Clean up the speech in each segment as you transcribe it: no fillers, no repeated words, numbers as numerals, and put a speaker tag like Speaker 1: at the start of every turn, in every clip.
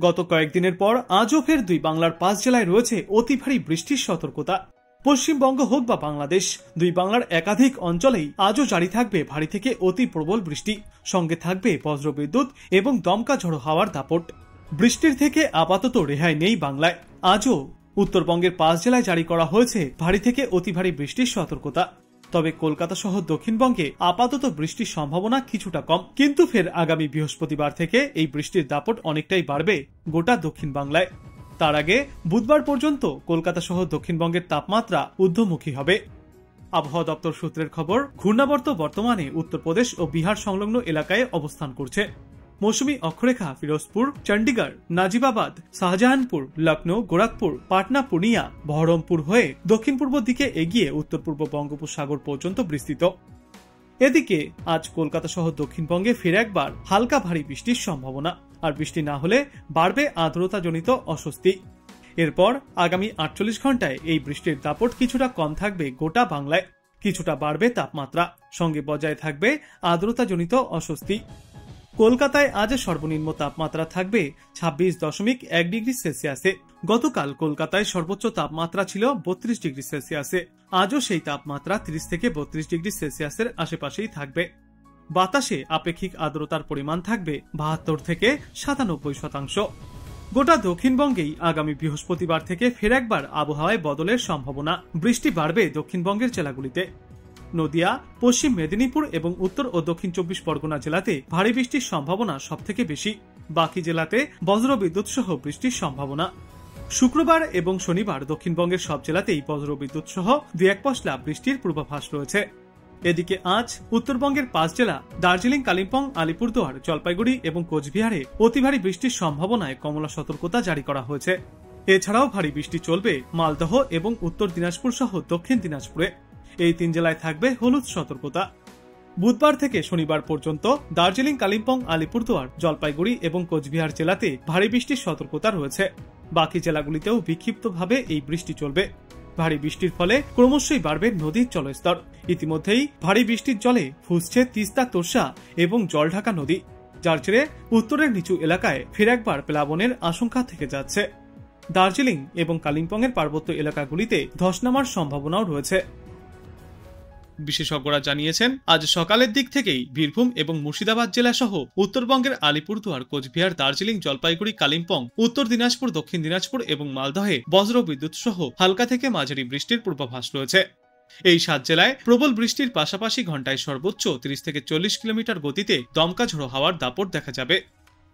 Speaker 1: গত কয়েকদিনের পর আজও ফের দুই বাংলার 5 জেলায় রয়েছে অতি ভারী বৃষ্টির সতর্কতা। পশ্চিমবঙ্গ হোক বা বাংলাদেশ, দুই বাংলার একাধিক অঞ্চলেই আজও জারি থাকবে ভারী থেকে অতি প্রবল বৃষ্টি, সঙ্গে থাকবে বজ্রবিদ্যুৎ এবং দমকা ঝড়ো হাওয়ার দাপট। বৃষ্টির থেকে আপাতত রেহাই নেই বাংলায়। আজও উত্তরবঙ্গের 5 জেলায় জারি করা হয়েছে ভারী থেকে অতি ভারী বৃষ্টির সতর্কতা। তবে কলকাতা সহ দক্ষিণবঙ্গে আপাতত বৃষ্টির সম্ভাবনা কিছুটা কম, কিন্তু ফের আগামী বৃহস্পতিবার থেকে এই বৃষ্টির দাপট অনেকটাই বাড়বে গোটা দক্ষিণ বাংলায়। তার আগে বুধবার পর্যন্ত কলকাতা সহ দক্ষিণবঙ্গের তাপমাত্রা ঊর্ধ্বমুখী হবে। আবহাওয়া দপ্তর সূত্রের খবর, ঘূর্ণাবর্ত বর্তমানে উত্তরপ্রদেশ ও বিহার সংলগ্ন এলাকায় অবস্থান করছে। মৌসুমী অক্ষরেখা ফিরোজপুর, চণ্ডীগড়, নাজিবাবাদ, শাহজাহানপুর, লখনৌ, গোরখপুর, পাটনা, পূর্ণিয়া, বহরমপুর হয়ে দক্ষিণ পূর্ব দিকে এগিয়ে উত্তর পূর্ব বঙ্গোপসাগর পর্যন্ত বিস্তৃত। এদিকে আজ কলকাতা সহ দক্ষিণবঙ্গে ফের একবার হালকা ভারী বৃষ্টির সম্ভাবনা, আর বৃষ্টি না হলে বাড়বে আর্দ্রতাজনিত অস্বস্তি। এরপর আগামী 48 ঘন্টায় এই বৃষ্টির দাপট কিছুটা কম থাকবে গোটা বাংলায়, কিছুটা বাড়বে তাপমাত্রা, সঙ্গে বজায় থাকবে আর্দ্রতাজনিত অস্বস্তি। কলকাতায় আজ সর্বনিম্ন তাপমাত্রা থাকবে 26.1 ডিগ্রি সেলসিয়াসে। গতকাল কলকাতায় সর্বোচ্চ তাপমাত্রা ছিল 32 ডিগ্রি সেলসিয়াসে। আজও সেই তাপমাত্রা 30 থেকে 32 ডিগ্রি সেলসিয়াসের আশেপাশেই থাকবে। বাতাসে আপেক্ষিক আর্দ্রতার পরিমাণ থাকবে 72 থেকে 97%। গোটা দক্ষিণবঙ্গেই আগামী বৃহস্পতিবার থেকে ফের একবার আবহাওয়ায় বদলের সম্ভাবনা। বৃষ্টি বাড়বে দক্ষিণবঙ্গের জেলাগুলিতে। নদিয়া, পশ্চিম মেদিনীপুর এবং উত্তর ও দক্ষিণ 24 পরগনা জেলাতে ভারী বৃষ্টির সম্ভাবনা সবথেকে বেশি। বাকি জেলাতে বজ্রবিদ্যুৎ সহ বৃষ্টির সম্ভাবনা। শুক্রবার এবং শনিবার দক্ষিণবঙ্গের সব জেলাতেই বজ্রবিদ্যুৎ সহ 2-1 পশলা বৃষ্টির পূর্বাভাস রয়েছে। এদিকে আজ উত্তরবঙ্গের 5 জেলা দার্জিলিং, কালিম্পং, আলিপুরদুয়ার, জলপাইগুড়ি এবং কোচবিহারে অতি ভারী বৃষ্টির সম্ভাবনায় কমলা সতর্কতা জারি করা হয়েছে। এছাড়াও ভারী বৃষ্টি চলবে মালদহ এবং উত্তর দিনাজপুর সহ দক্ষিণ দিনাজপুরে। এই 3 জেলায় থাকবে হলুদ সতর্কতা। বুধবার থেকে শনিবার পর্যন্ত দার্জিলিং, কালিম্পং, আলিপুরদুয়ার, জলপাইগুড়ি এবং কোচবিহার জেলাতে ভারী বৃষ্টির সতর্কতা রয়েছে। বাকি জেলাগুলিতেও বিক্ষিপ্তভাবে এই বৃষ্টি চলবে। ভারী বৃষ্টির ফলে ক্রমশই বাড়বে নদীর জলস্তর। ইতিমধ্যেই ভারী বৃষ্টির জলে ফুসছে তিস্তা, তোর্ষা এবং জলঢাকা নদী, যার জেরে উত্তরের নিচু এলাকায় ফের একবার প্লাবনের আশঙ্কা থেকে যাচ্ছে। দার্জিলিং এবং কালিম্পংয়ের পার্বত্য এলাকাগুলিতে ধস নামার সম্ভাবনাও রয়েছে। বিশেষজ্ঞরা জানিয়েছেন, আজ সকালের দিক থেকেই বীরভূম এবং মুর্শিদাবাদ জেলা সহ উত্তরবঙ্গের আলিপুরদুয়ার, কোচবিহার, দার্জিলিং, জলপাইগুড়ি, কালিম্পং, উত্তর দিনাজপুর, দক্ষিণ দিনাজপুর এবং মালদহে বজ্রবিদ্যুৎ সহ হালকা থেকে মাঝারি বৃষ্টির পূর্বাভাস রয়েছে। এই 7 জেলায় প্রবল বৃষ্টির পাশাপাশি ঘন্টায় সর্বোচ্চ 30 থেকে 40 কিলোমিটার গতিতে দমকা ঝোড়ো হাওয়ার দাপট দেখা যাবে।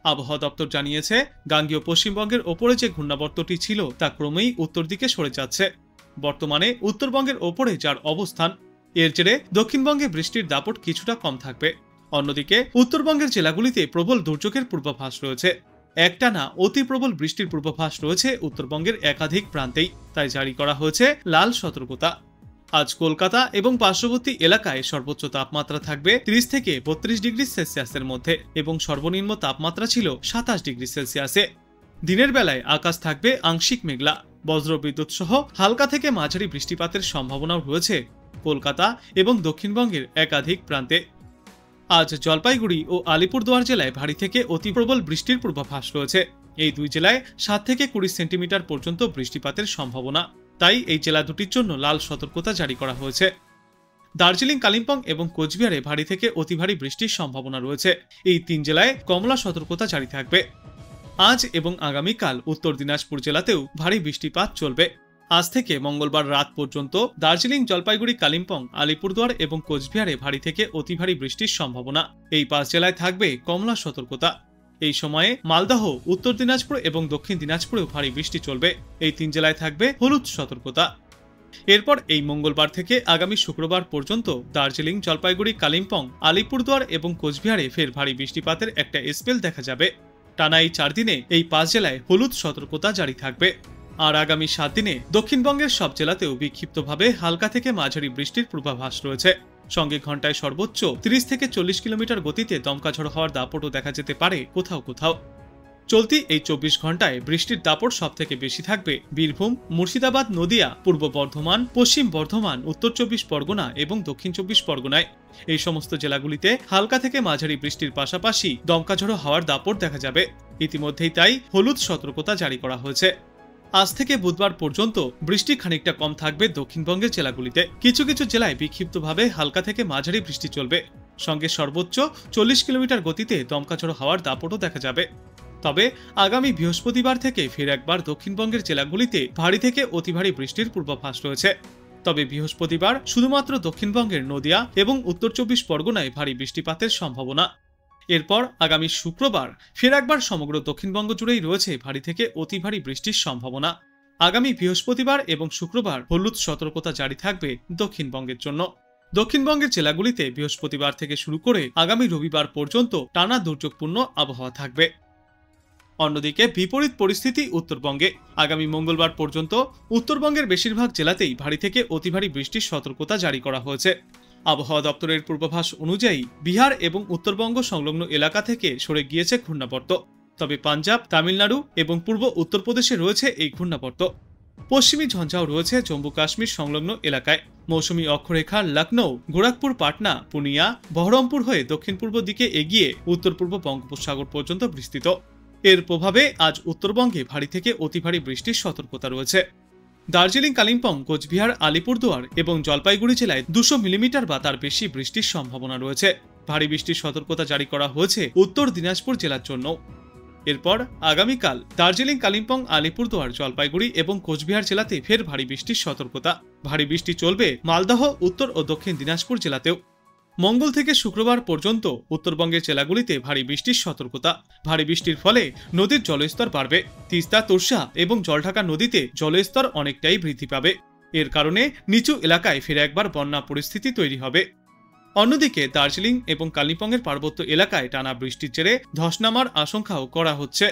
Speaker 1: আবহাওয়া দপ্তর জানিয়েছে, গাঙ্গেয় পশ্চিমবঙ্গের ওপরে যে ঘূর্ণাবর্তটি ছিল তা ক্রমেই উত্তর দিকে সরে যাচ্ছে। বর্তমানে উত্তরবঙ্গের ওপরে যার অবস্থান, এর জেরে দক্ষিণবঙ্গে বৃষ্টির দাপট কিছুটা কম থাকবে। অন্যদিকে উত্তরবঙ্গের জেলাগুলিতে প্রবল দুর্যোগের পূর্বাভাস রয়েছে। একটানা অতি প্রবল বৃষ্টির পূর্বাভাস রয়েছে উত্তরবঙ্গের একাধিক প্রান্তেই, তাই জারি করা হয়েছে লাল সতর্কতা। আজ কলকাতা এবং পার্শ্ববর্তী এলাকায় সর্বোচ্চ তাপমাত্রা থাকবে 30 থেকে 32 ডিগ্রি সেলসিয়াসের মধ্যে এবং সর্বনিম্ন তাপমাত্রা ছিল 27 ডিগ্রি সেলসিয়াসে। দিনের বেলায় আকাশ থাকবে আংশিক মেঘলা। বজ্রবিদ্যুৎ সহ হালকা থেকে মাঝারি বৃষ্টিপাতের সম্ভাবনাও রয়েছে কলকাতা এবং দক্ষিণবঙ্গের একাধিক প্রান্তে। আজ জলপাইগুড়ি ও আলিপুরদুয়ার জেলায় ভারী থেকে অতি প্রবল বৃষ্টির পূর্বাভাস রয়েছে। এই 2 জেলায় 7 থেকে 20 সেন্টিমিটার পর্যন্ত বৃষ্টিপাতের সম্ভাবনা, তাই এই জেলা দুটির জন্য লাল সতর্কতা জারি করা হয়েছে। দার্জিলিং, কালিম্পং এবং কোচবিহারে ভারী থেকে অতি ভারী বৃষ্টির সম্ভাবনা রয়েছে। এই 3 জেলায় কমলা সতর্কতা জারি থাকবে। আজ এবং আগামীকাল উত্তর দিনাজপুর জেলাতেও ভারী বৃষ্টিপাত চলবে। আজ থেকে মঙ্গলবার রাত পর্যন্ত দার্জিলিং, জলপাইগুড়ি, কালিম্পং, আলিপুরদুয়ার এবং কোচবিহারে ভারী থেকে অতি ভারী বৃষ্টির সম্ভাবনা। এই 5 জেলায় থাকবে কমলা সতর্কতা। এই সময়ে মালদহ, উত্তর দিনাজপুর এবং দক্ষিণ দিনাজপুরেও ভারী বৃষ্টি চলবে। এই 3 জেলায় থাকবে হলুদ সতর্কতা। এরপর এই মঙ্গলবার থেকে আগামী শুক্রবার পর্যন্ত দার্জিলিং, জলপাইগুড়ি, কালিম্পং, আলিপুরদুয়ার এবং কোচবিহারে ফের ভারী বৃষ্টিপাতের একটা স্পেল দেখা যাবে। টানা এই 4 দিনে এই 5 জেলায় হলুদ সতর্কতা জারি থাকবে। আর আগামী 7 দিনে দক্ষিণবঙ্গের সব জেলাতেও বিক্ষিপ্তভাবে হালকা থেকে মাঝারি বৃষ্টির পূর্বাভাস রয়েছে। সঙ্গে ঘন্টায় সর্বোচ্চ 30 থেকে 40 কিলোমিটার গতিতে দমকা ঝড়ো হওয়ার দাপটও দেখা যেতে পারে কোথাও কোথাও। চলতি এই 24 ঘন্টায় বৃষ্টির দাপট সবথেকে বেশি থাকবে বীরভূম, মুর্শিদাবাদ, নদিয়া, পূর্ব বর্ধমান, পশ্চিম বর্ধমান, উত্তর 24 পরগনা এবং দক্ষিণ 24 পরগনায়। এই সমস্ত জেলাগুলিতে হালকা থেকে মাঝারি বৃষ্টির পাশাপাশি দমকাঝড়ো হাওয়ার দাপট দেখা যাবে। ইতিমধ্যেই তাই হলুদ সতর্কতা জারি করা হয়েছে। আজ থেকে বুধবার পর্যন্ত বৃষ্টি খানিকটা কম থাকবে দক্ষিণবঙ্গের জেলাগুলিতে। কিছু কিছু জেলায় বিক্ষিপ্তভাবে হালকা থেকে মাঝারি বৃষ্টি চলবে, সঙ্গে সর্বোচ্চ 40 কিলোমিটার গতিতে দমকাঝড়ো হাওয়ার দাপটও দেখা যাবে। তবে আগামী বৃহস্পতিবার থেকে ফের একবার দক্ষিণবঙ্গের জেলাগুলিতে ভারী থেকে অতি ভারী বৃষ্টির পূর্বাভাস রয়েছে। তবে বৃহস্পতিবার শুধুমাত্র দক্ষিণবঙ্গের নদিয়া এবং উত্তর 24 পরগনায় ভারী বৃষ্টিপাতের সম্ভাবনা। এরপর আগামী শুক্রবার ফের একবার সমগ্র দক্ষিণবঙ্গ জুড়েই রয়েছে ভারী থেকে অতি ভারী বৃষ্টির সম্ভাবনা। আগামী বৃহস্পতিবার এবং শুক্রবার হলুদ সতর্কতা জারি থাকবে দক্ষিণবঙ্গের জন্য। দক্ষিণবঙ্গের জেলাগুলিতে বৃহস্পতিবার থেকে শুরু করে আগামী রবিবার পর্যন্ত টানা দুর্যোগপূর্ণ আবহাওয়া থাকবে। অন্যদিকে বিপরীত পরিস্থিতি উত্তরবঙ্গে। আগামী মঙ্গলবার পর্যন্ত উত্তরবঙ্গের বেশিরভাগ জেলাতেই ভারী থেকে অতি ভারী বৃষ্টির সতর্কতা জারি করা হয়েছে। আবহাওয়া দপ্তরের পূর্বাভাস অনুযায়ী বিহার এবং উত্তরবঙ্গ সংলগ্ন এলাকা থেকে সরে গিয়েছে ঘূর্ণাবর্ত। তবে পাঞ্জাব, তামিলনাড়ু এবং পূর্ব উত্তরপ্রদেশে রয়েছে এই ঘূর্ণাবর্ত। পশ্চিমী ঝঞ্ঝাও রয়েছে জম্মু কাশ্মীর সংলগ্ন এলাকায়। মৌসুমী অক্ষরেখা লখনৌ, গোরখপুর, পাটনা, পুনিয়া, বহরমপুর হয়ে দক্ষিণ পূর্ব দিকে এগিয়ে উত্তর পূর্ব বঙ্গোপসাগর পর্যন্ত বিস্তৃত। এর প্রভাবে আজ উত্তরবঙ্গে ভারী থেকে অতি ভারী বৃষ্টির সতর্কতা রয়েছে। দার্জিলিং, কালিম্পং, কোচবিহার, আলিপুরদুয়ার এবং জলপাইগুড়ি জেলায় 200 মিলিমিটার বা তার বেশি বৃষ্টির সম্ভাবনা রয়েছে। ভারী বৃষ্টির সতর্কতা জারি করা হয়েছে উত্তর দিনাজপুর জেলার জন্য। এরপর আগামীকাল দার্জিলিং, কালিম্পং, আলিপুরদুয়ার, জলপাইগুড়ি এবং কোচবিহার জেলাতে ফের ভারী বৃষ্টির সতর্কতা। ভারী বৃষ্টি চলবে মালদহ, উত্তর ও দক্ষিণ দিনাজপুর জেলাতেও। মঙ্গল থেকে শুক্রবার পর্যন্ত উত্তরবঙ্গের জেলাগুলিতে ভারী বৃষ্টির সতর্কতা। ভারী বৃষ্টির ফলে নদীর জলস্তর বাড়বে। তিস্তা, তোরসা এবং জলঢাকা নদীতে জলস্তর অনেকটাই বৃদ্ধি পাবে। এর কারণে নিচু এলাকায় ফের একবার বন্যা পরিস্থিতি তৈরি হবে। অন্যদিকে দার্জিলিং এবং কালিম্পংয়ের পার্বত্য এলাকায় টানা বৃষ্টির জেরে ধস নামার আশঙ্কাও করা হচ্ছে।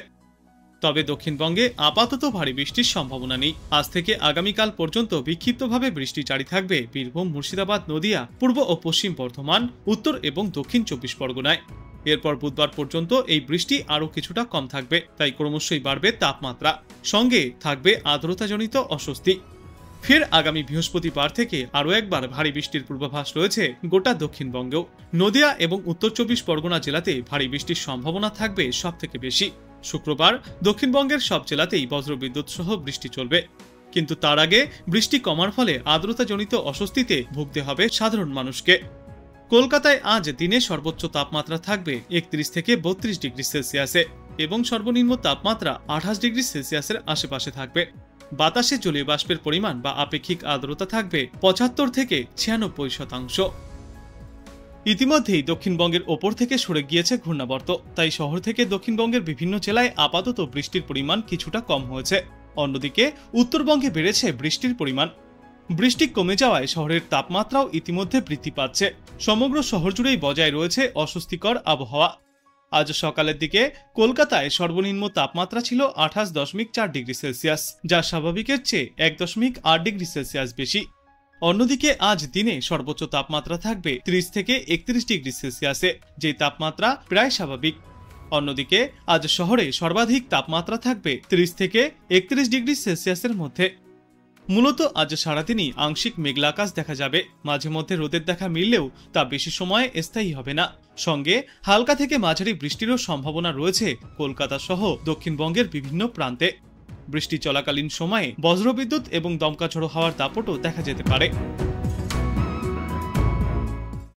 Speaker 1: তবে দক্ষিণবঙ্গে আপাতত ভারী বৃষ্টির সম্ভাবনা নেই। আজ থেকে আগামীকাল পর্যন্ত বিক্ষিপ্তভাবে বৃষ্টি জারি থাকবে বীরভূম, মুর্শিদাবাদ, নদিয়া, পূর্ব ও পশ্চিম বর্ধমান, উত্তর এবং দক্ষিণ 24 পরগনায়। এরপর বুধবার পর্যন্ত এই বৃষ্টি আরও কিছুটা কম থাকবে, তাই ক্রমশই বাড়বে তাপমাত্রা, সঙ্গে থাকবে আর্দ্রতাজনিত অস্বস্তি। ফের আগামী বৃহস্পতিবার থেকে আরও একবার ভারী বৃষ্টির পূর্বাভাস রয়েছে গোটা দক্ষিণবঙ্গেও। নদিয়া এবং উত্তর 24 পরগনা জেলাতে ভারী বৃষ্টির সম্ভাবনা থাকবে সবথেকে বেশি। শুক্রবার দক্ষিণবঙ্গের সব জেলাতেই বজ্রবিদ্যুৎ সহ বৃষ্টি চলবে, কিন্তু তার আগে বৃষ্টি কমার ফলে আর্দ্রতাজনিত অস্বস্তিতে ভুগতে হবে সাধারণ মানুষকে। কলকাতায় আজ দিনে সর্বোচ্চ তাপমাত্রা থাকবে 31 থেকে 32 ডিগ্রি সেলসিয়াসে এবং সর্বনিম্ন তাপমাত্রা 28 ডিগ্রি সেলসিয়াসের আশেপাশে থাকবে। বাতাসে জলীয় বাষ্পের পরিমাণ বা আপেক্ষিক আর্দ্রতা থাকবে 75 থেকে 96%। ইতিমধ্যেই দক্ষিণবঙ্গের ওপর থেকে সরে গিয়েছে ঘূর্ণাবর্ত, তাই শহর থেকে দক্ষিণবঙ্গের বিভিন্ন জেলায় আপাতত বৃষ্টির পরিমাণ কিছুটা কম হয়েছে। অন্যদিকে উত্তরবঙ্গে বেড়েছে বৃষ্টির পরিমাণ। বৃষ্টি কমে যাওয়ায় শহরের তাপমাত্রাও ইতিমধ্যে বৃদ্ধি পাচ্ছে। সমগ্র শহর জুড়েই বজায় রয়েছে অস্বস্তিকর আবহাওয়া। আজ সকালের দিকে কলকাতায় সর্বনিম্ন তাপমাত্রা ছিল 28.4 ডিগ্রি সেলসিয়াস, যা স্বাভাবিকের চেয়ে 1.8 ডিগ্রি সেলসিয়াস বেশি। অন্যদিকে আজ দিনে সর্বোচ্চ তাপমাত্রা থাকবে 30 থেকে 31 ডিগ্রি সেলসিয়াসে, যে তাপমাত্রা প্রায় স্বাভাবিক। অন্যদিকে আজ শহরে সর্বাধিক তাপমাত্রা থাকবে 30 থেকে 31 ডিগ্রি সেলসিয়াসের মধ্যে। মূলত আজ সারাদিনই আংশিক মেঘলা আকাশ দেখা যাবে। মাঝে মধ্যে রোদের দেখা মিললেও তা বেশি সময় স্থায়ী হবে না। সঙ্গে হালকা থেকে মাঝারি বৃষ্টিরও সম্ভাবনা রয়েছে কলকাতা সহ দক্ষিণবঙ্গের বিভিন্ন প্রান্তে। বৃষ্টি চলাকালীন সময়ে বজ্রবিদ্যুৎ এবং দমকা ঝড়ো হাওয়ার দাপটও দেখা যেতে পারে।